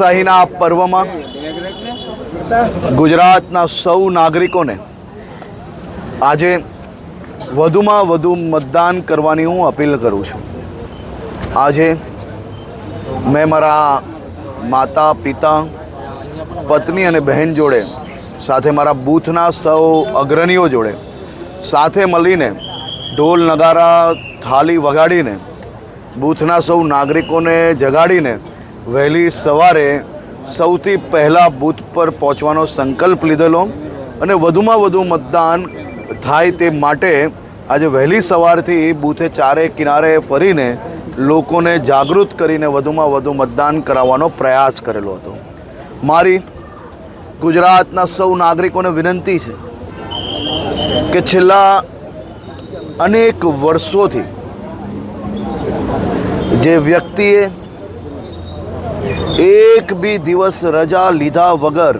લોકશાહીના આ પર્વમાં ગુજરાતના સૌ નાગરિકોને આજે વધુમાં વધુ મતદાન કરવાની હું અપીલ કરું છું। આજે મેં મારા માતા પિતા પત્ની અને બહેન જોડે સાથે મારા બૂથના સૌ અગ્રણીઓ જોડે સાથે મળીને ઢોલ નગારા થાળી વગાડીને બૂથના સૌ નાગરિકોને જગાડીને વહેલી સવારે સૌથી પહેલાં બૂથ પર પહોંચવાનો સંકલ્પ લીધેલો અને વધુમાં વધુ મતદાન થાય તે માટે આજે વહેલી સવારથી બૂથે ચારે કિનારે ફરીને લોકોને જાગૃત કરીને વધુમાં વધુ મતદાન કરાવવાનો પ્રયાસ કરેલો હતો। મારી ગુજરાતના સૌ નાગરિકોને વિનંતી છે કે છેલ્લા અનેક વર્ષોથી જે વ્યક્તિએ એક બી દિવસ રજા લીધા વગર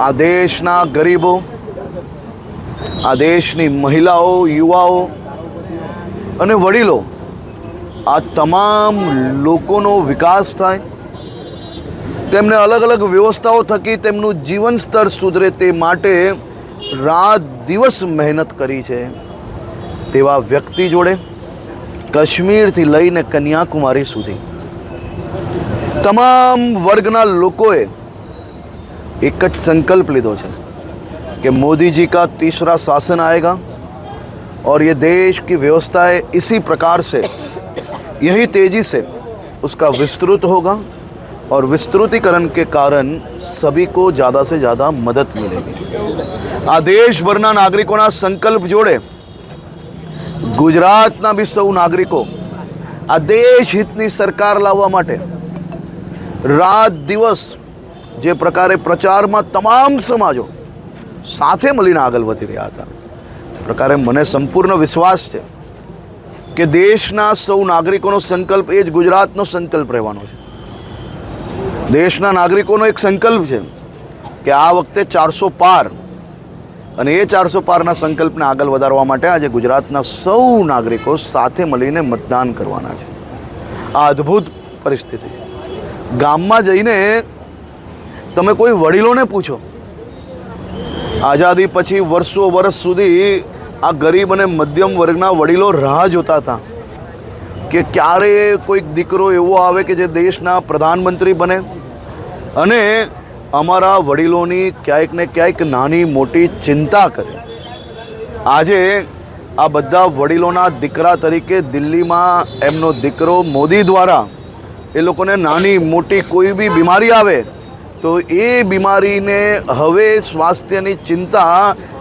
આ દેશના ગરીબો, આ દેશની મહિલાઓ, યુવાઓ અને વડીલો આ તમામ લોકોનો વિકાસ થાય, તેમને અલગ અલગ વ્યવસ્થાઓ થકી તેમનું જીવન સ્તર સુધરે તે માટે રાત દિવસ મહેનત કરી છે તેવા વ્યક્તિ જોડે કાશ્મીરથી લઈને કન્યાકુમારી સુધી તમામ વર્ગના લોકોએ एक જ संकल्प લીધો છે कि मोदी जी का तीसरा शासन आएगा और ये देश की व्यवस्थाएं इसी प्रकार से यही तेज़ी से उसका विस्तृत होगा और विस्तृतीकरण के कारण सभी को ज़्यादा से ज़्यादा मदद मिलेगी। आ देशभरना नागरिकों संकल्प जोड़े गुजरातना भी सौ नागरिकों आ देश हितनी सरकार लाववा माटे रात दिवस जे प्रकारे प्रचार में तमाम समाजों साथे मळीने आगळ वधी रह्या हता ते प्रकारे मने संपूर्ण विश्वास है कि देशना सौ नागरिकों संकल्प ए ज गुजरातनो संकल्प रहेवानो छे। देशना नागरिकों एक संकल्प है कि आ वखते 400 पार अने ए 400 पारना संकल्पने आगळ वधारवा माटे आज गुजरातना सौ नागरिकों साथे मळीने मतदान करवाना छे। आ अद्भुत परिस्थिति छे। गाममां जईने તમે કોઈ વડીલોને પૂછો, આઝાદી પછી વર્ષો વર્ષ સુધી આ ગરીબ અને મધ્યમ વર્ગના વડીલો રાહ જોતા હતા કે ક્યારે કોઈક દીકરો એવો આવે કે જે દેશના પ્રધાનમંત્રી બને અને અમારા વડીલોની ક્યાંક ને ક્યાંક નાની મોટી ચિંતા કરે। આજે આ બધા વડીલોના દીકરા તરીકે દિલ્હીમાં એમનો દીકરો મોદી દ્વારા એ લોકોને નાની મોટી કોઈ બી બીમારી આવે तो ये बीमारी ने हवे स्वास्थ्यनी चिंता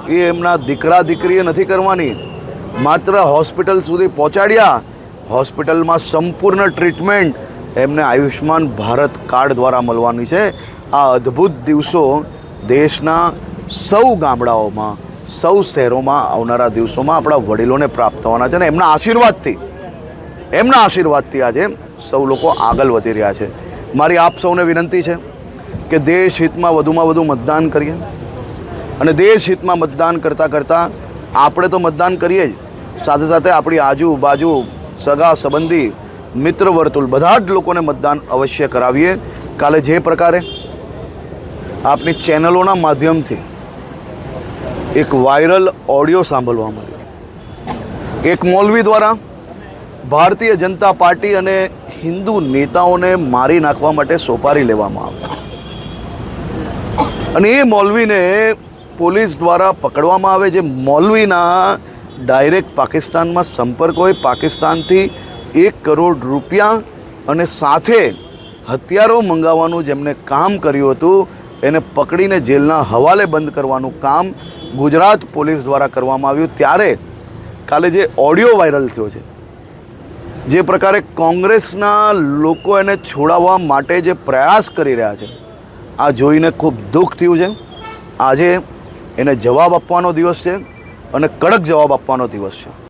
ये एमना दीकरा दीकरीए नथी करवानी, मात्र हॉस्पिटल सुधी पहोंचाड्या, हॉस्पिटल में संपूर्ण ट्रीटमेंट एमने आयुष्मान भारत कार्ड द्वारा मळवानी छे। आ अद्भुत दिवसों देशना सौ गामडाओमां सौ शहेरों में आवनारा दिवसों में आपणा वडीलोने प्राप्त थवाना छे। एमना आशीर्वादथी आजे सौ लोको आगळ वधी रह्या छे। मारी आप सौने विनंती है कि देश हित में वधुमां वधु मतदान करिए अने देश हित में मतदान करता करता आपणे तो मतदान करिए ज साथे साथे आपणी आजूबाजू सगा संबंधी मित्र वर्तुल बधा ज लोकोने मतदान अवश्य करावीए। काले जे प्रकारे आपनी चेनलोना माध्यमथी एक वायरल ऑडियो सांभळवा मळ्यो, एक मौलवी द्वारा भारतीय जनता पार्टी अने हिंदू नेताओने मारी नाखवा माटे सोपारी लेवामां आवी અને એ મૌલવીને પોલીસ દ્વારા પકડવામાં આવે। જે મૌલવીના ડાયરેક્ટ પાકિસ્તાનમાં સંપર્ક હોય, પાકિસ્તાનથી 1 કરોડ રૂપિયા અને સાથે હથિયારો મંગાવવાનું જેમને કામ કર્યું હતું એને પકડીને જેલના હવાલે બંધ કરવાનું કામ ગુજરાત પોલીસ દ્વારા કરવામાં આવ્યું। ત્યારે કાલે જે ઓડિયો વાયરલ થયો છે, જે પ્રકારે કોંગ્રેસના લોકો એને છોડાવવા માટે જે પ્રયાસ કરી રહ્યા છે, आ જોઈને ખૂબ દુઃખ થયું છે। આજે એને જવાબ આપવાનો દિવસ છે અને કડક જવાબ આપવાનો દિવસ છે।